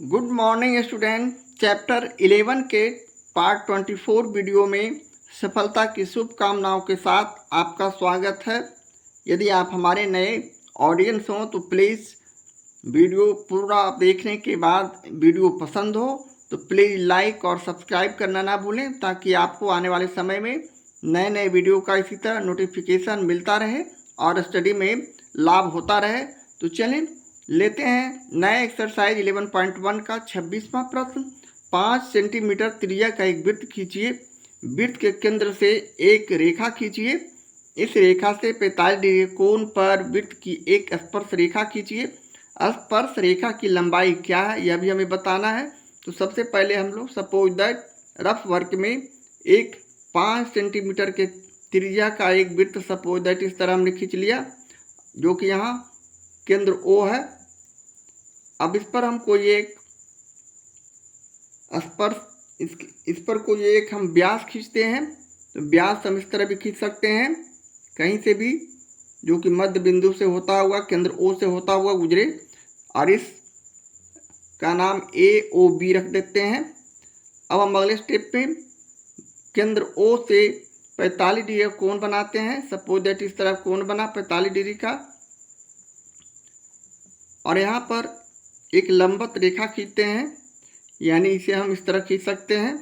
Good morning student. Chapter 11 के part 24 video में सफलता की शुभकामनाओं के साथ आपका स्वागत है। यदि आप हमारे नए ऑडियंस हों तो प्लीज़ वीडियो पूरा देखने के बाद वीडियो पसंद हो तो प्लीज़ लाइक और सब्सक्राइब करना ना भूलें, ताकि आपको आने वाले समय में नए नए वीडियो का इसी तरह नोटिफिकेशन मिलता रहे और स्टडी में लाभ होता रहे। तो चलें लेते हैं नए एक्सरसाइज 11.1 का 26वां प्रश्न। 5 सेंटीमीटर त्रिज्या का एक वृत्त खींचिए। वृत्त के केंद्र से एक रेखा खींचिए। इस रेखा से 45 डिग्री कोण पर वृत्त की एक स्पर्श रेखा खींचिए। स्पर्श रेखा की लंबाई क्या है यह भी हमें बताना है। तो सबसे पहले हम लोग सपोज दैट रफ वर्क में एक 5 सेंटीमीटर के त्रिज्या का एक वृत्त सपोज दैट इस तरह हमने खींच लिया, जो कि यहाँ केंद्र O है। अब इस पर हम कोई एक स्पर्श इस पर कोई एक हम व्यास खींचते हैं। तो व्यास हम इस तरह भी खींच सकते हैं कहीं से भी, जो कि मध्य बिंदु से होता हुआ केंद्र O से होता हुआ गुजरे, और इस का नाम AOB रख देते हैं। अब हम अगले स्टेप पे केंद्र O से 45 डिग्री का कोण बनाते हैं। सपोज दैट इस तरह कोण बना 45 डिग्री का, और यहाँ पर एक लंबवत रेखा खींचते हैं, यानी इसे हम इस तरह खींच सकते हैं।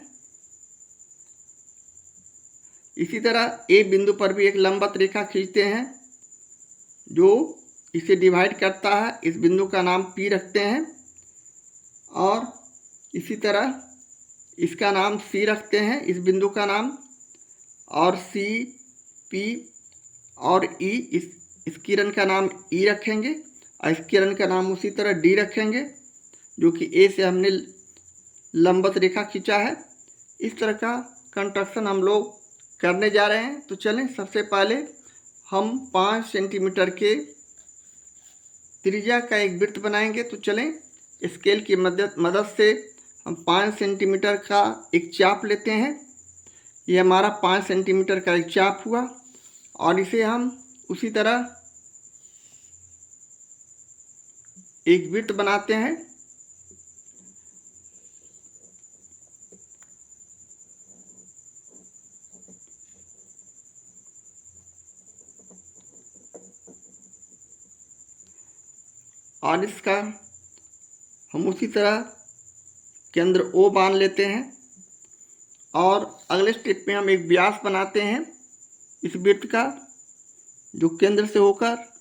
इसी तरह A बिंदु पर भी एक लंबवत रेखा खींचते हैं जो इसे डिवाइड करता है। इस बिंदु का नाम P रखते हैं, और इसी तरह इसका नाम C रखते हैं, इस बिंदु का नाम, और C, P और E इस किरण का नाम E रखेंगे, और इस किरण का नाम उसी तरह D रखेंगे, जो कि A से हमने लंबवत रेखा खींचा है। इस तरह का कंस्ट्रक्शन हम लोग करने जा रहे हैं। तो चलें सबसे पहले हम 5 सेंटीमीटर के त्रिज्या का एक वृत्त बनाएंगे। तो चलें स्केल की मदद से हम 5 सेंटीमीटर का एक चाप लेते हैं। ये हमारा 5 सेंटीमीटर का एक चाप हुआ, और इसे हम उसी तरह एक वृत्त बनाते हैं। और इसका हम उसी तरह केंद्र O मान लेते हैं, और अगले स्टेप में हम एक व्यास बनाते हैं इस वृत्त का, जो केंद्र से होकर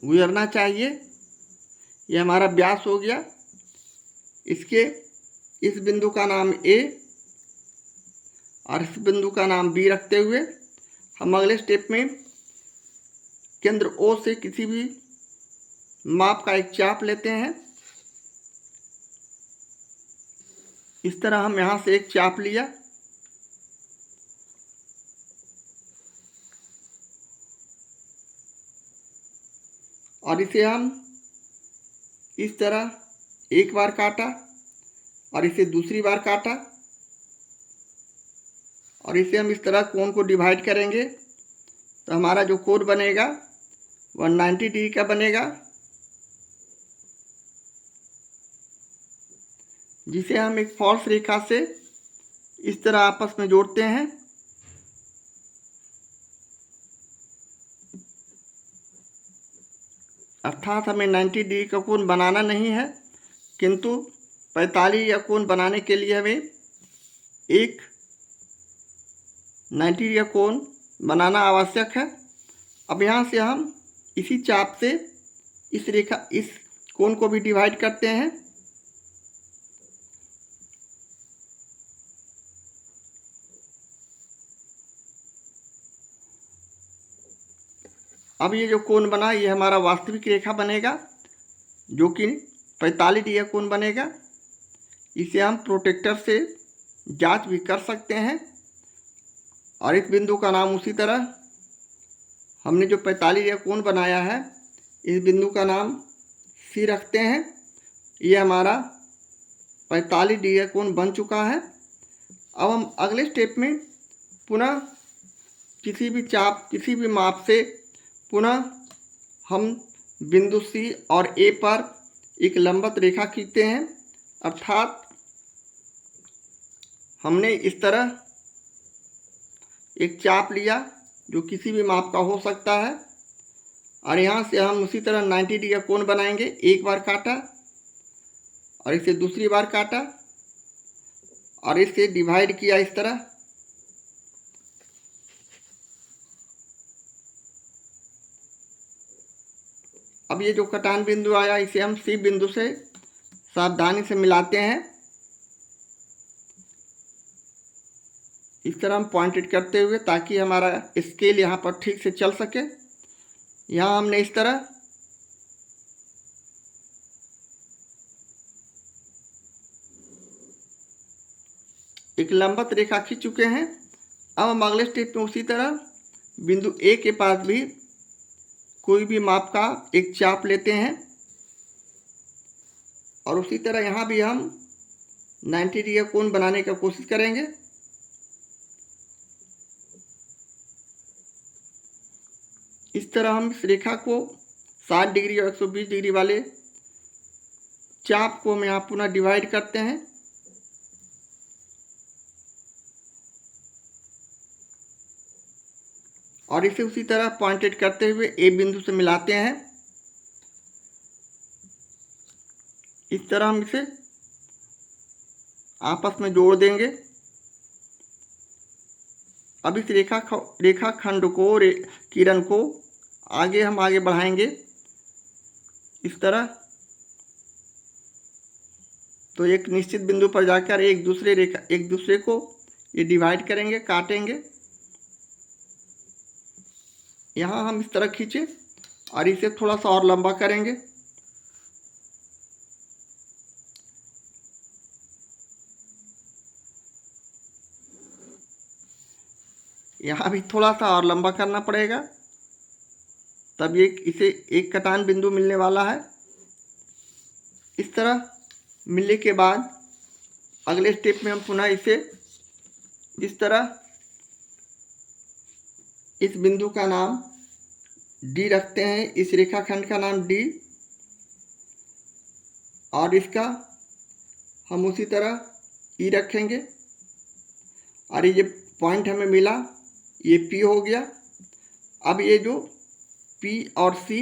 गुजरना चाहिए। यह हमारा व्यास हो गया। इसके इस बिंदु का नाम A और इस बिंदु का नाम B रखते हुए हम अगले स्टेप में केंद्र O से किसी भी माप का एक चाप लेते हैं। इस तरह हम यहाँ से एक चाप लिया, और इसे हम इस तरह एक बार काटा, और इसे दूसरी बार काटा, और इसे हम इस तरह कोण को डिवाइड करेंगे। तो हमारा जो कोण बनेगा 190 डिग्री का बनेगा, जिसे हम एक फॉल्स रेखा से इस तरह आपस में जोड़ते हैं। अर्थात हमें 90 डिग्री का कोण बनाना नहीं है, किंतु 45 या कोण बनाने के लिए हमें एक 90 डिग्री का कोण बनाना आवश्यक है। अब यहाँ से हम इसी चाप से इस कोण को भी डिवाइड करते हैं। अब ये जो कोण बना ये हमारा वास्तविक रेखा बनेगा, जो कि 45 डिग्री कोण बनेगा। इसे हम प्रोटेक्टर से जांच भी कर सकते हैं, और इस बिंदु का नाम उसी तरह हमने जो 45 डिग्री कोण बनाया है इस बिंदु का नाम C रखते हैं। ये हमारा 45 डिग्री कोण बन चुका है। अब हम अगले स्टेप में पुनः किसी भी माप से पुनः हम बिंदु C और A पर एक लंबवत रेखा खींचते हैं। अर्थात हमने इस तरह एक चाप लिया जो किसी भी माप का हो सकता है, और यहाँ से हम उसी तरह 90 डिग्री का कोण बनाएंगे। एक बार काटा और इसे दूसरी बार काटा और इसे डिवाइड किया इस तरह। अब ये जो कटान बिंदु आया इसे हम C बिंदु से सावधानी से मिलाते हैं। इस तरह हम पॉइंटेड करते हुए, ताकि हमारा स्केल यहाँ पर ठीक से चल सके। यहाँ हमने इस तरह एक लंबवत रेखा खींच चुके हैं। अब हम अगले स्टेप में उसी तरह बिंदु A के पास भी कोई भी माप का एक चाप लेते हैं, और उसी तरह यहाँ भी हम 90 डिग्री का कोण बनाने का कोशिश करेंगे। इस तरह हम इस रेखा को 60 डिग्री और 120 डिग्री वाले चाप को हम यहाँ पुनः डिवाइड करते हैं। और इसे उसी तरह पॉइंटेड करते हुए A बिंदु से मिलाते हैं। इस तरह हम इसे आपस में जोड़ देंगे। अब इस रेखा खंड को किरण को आगे बढ़ाएंगे इस तरह। तो एक निश्चित बिंदु पर जाकर एक दूसरे को ये डिवाइड करेंगे, काटेंगे। यहाँ हम इस तरह खींचे और इसे थोड़ा सा और लंबा करेंगे। यहाँ भी थोड़ा सा और लंबा करना पड़ेगा, तब इसे एक कटान बिंदु मिलने वाला है। इस तरह मिलने के बाद अगले स्टेप में हम पुनः इसे इस तरह इस बिंदु का नाम D रखते हैं, इस रेखाखंड का नाम D, और इसका हम उसी तरह E रखेंगे। और ये पॉइंट हमें मिला, ये P हो गया। अब ये जो P और C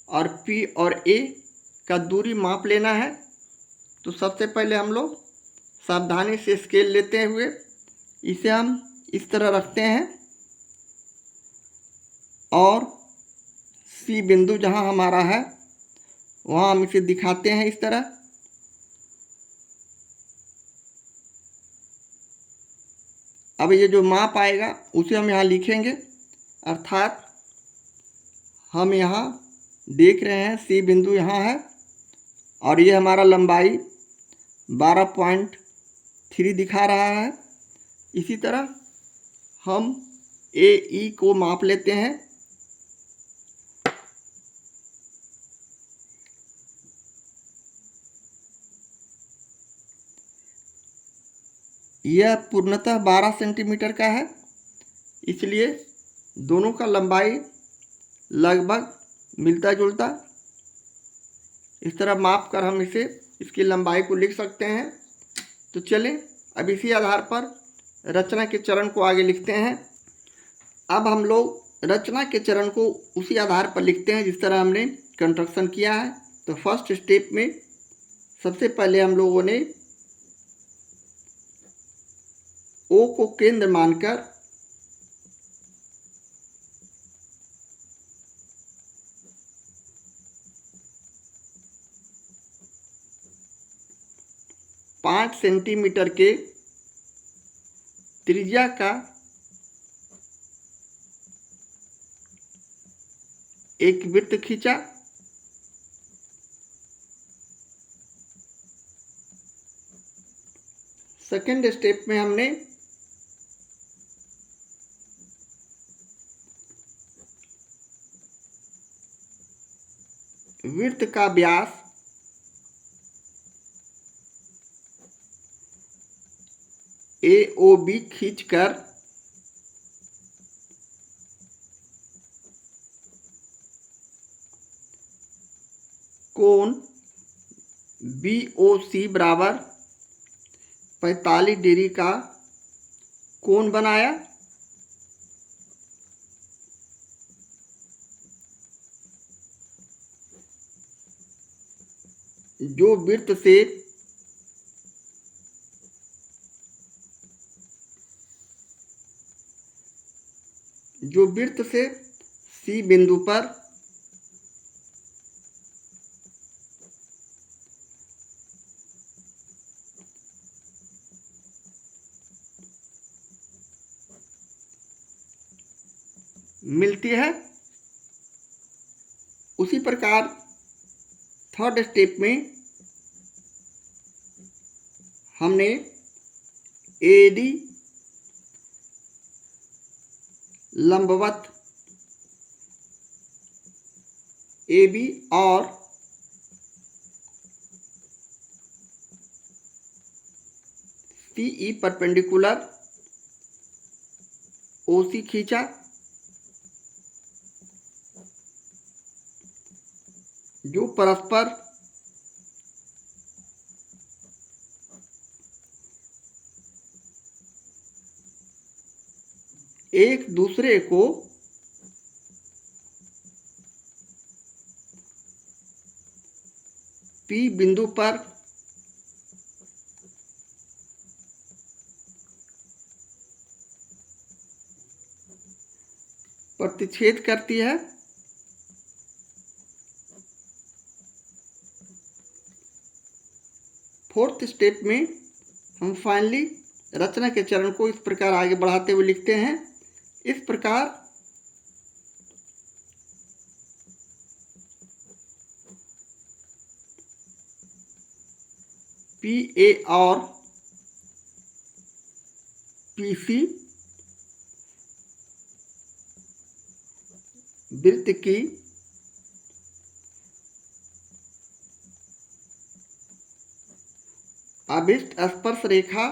और P और A का दूरी माप लेना है। तो सबसे पहले हम लोग सावधानी से स्केल लेते हुए इसे हम इस तरह रखते हैं, और C बिंदु जहाँ हमारा है वहाँ हम इसे दिखाते हैं इस तरह। अब ये जो माप आएगा उसे हम यहाँ लिखेंगे। अर्थात हम यहाँ देख रहे हैं C बिंदु यहाँ है, और ये हमारा लंबाई 12.3 दिखा रहा है। इसी तरह हम AE को माप लेते हैं। यह पूर्णतः 12 सेंटीमीटर का है, इसलिए दोनों का लंबाई लगभग मिलता जुलता। इस तरह माप कर हम इसकी लंबाई को लिख सकते हैं। तो चलें अब इसी आधार पर रचना के चरण को आगे लिखते हैं। अब हम लोग रचना के चरण को उसी आधार पर लिखते हैं जिस तरह हमने कंस्ट्रक्शन किया है। तो फर्स्ट स्टेप में सबसे पहले हम लोगों ने O को केंद्र मानकर पाँच सेंटीमीटर के त्रिज्या का एक वृत्त खींचा। सेकेंड स्टेप में हमने वृत्त का व्यास AOB खींचकर कोण BOC बराबर 45 डिग्री का कोण बनाया। जो वृत्त से C बिंदु पर मिलती है। उसी प्रकार थर्ड स्टेप में हमने AD लंबवत AB और CE परपेंडिकुलर OC खींचा। जो परस्पर एक दूसरे को P बिंदु पर प्रतिच्छेद करती है। फोर्थ स्टेप में हम फाइनली रचना के चरण को इस प्रकार आगे बढ़ाते हुए लिखते हैं। इस प्रकार PA और PC वृत्त की अभिष्ट स्पर्श रेखा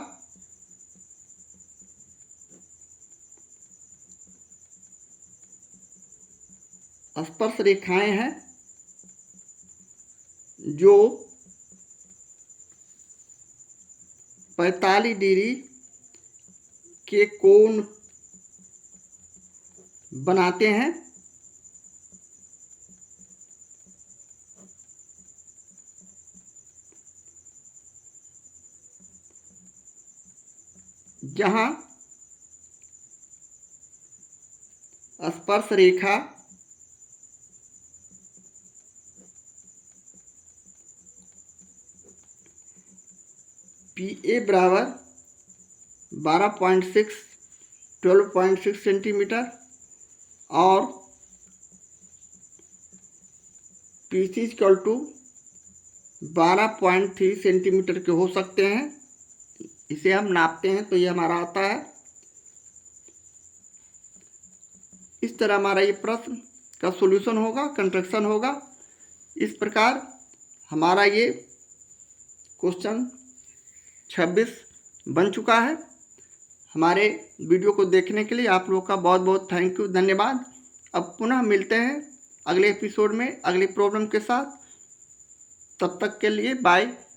स्पर्श रेखाएं हैं जो 45 डिग्री के कोण बनाते हैं। जहां स्पर्श रेखा PA बराबर 12.6 सेंटीमीटर और PC इक्वल टू 12.3 सेंटीमीटर के हो सकते हैं। इसे हम नापते हैं तो ये हमारा आता है। इस तरह हमारा ये प्रश्न का सॉल्यूशन होगा, कंस्ट्रक्शन होगा। इस प्रकार हमारा ये क्वेश्चन 26 बन चुका है। हमारे वीडियो को देखने के लिए आप लोगों का बहुत बहुत थैंक यू, धन्यवाद। अब पुनः मिलते हैं अगले एपिसोड में अगली प्रॉब्लम के साथ। तब तक के लिए बाय।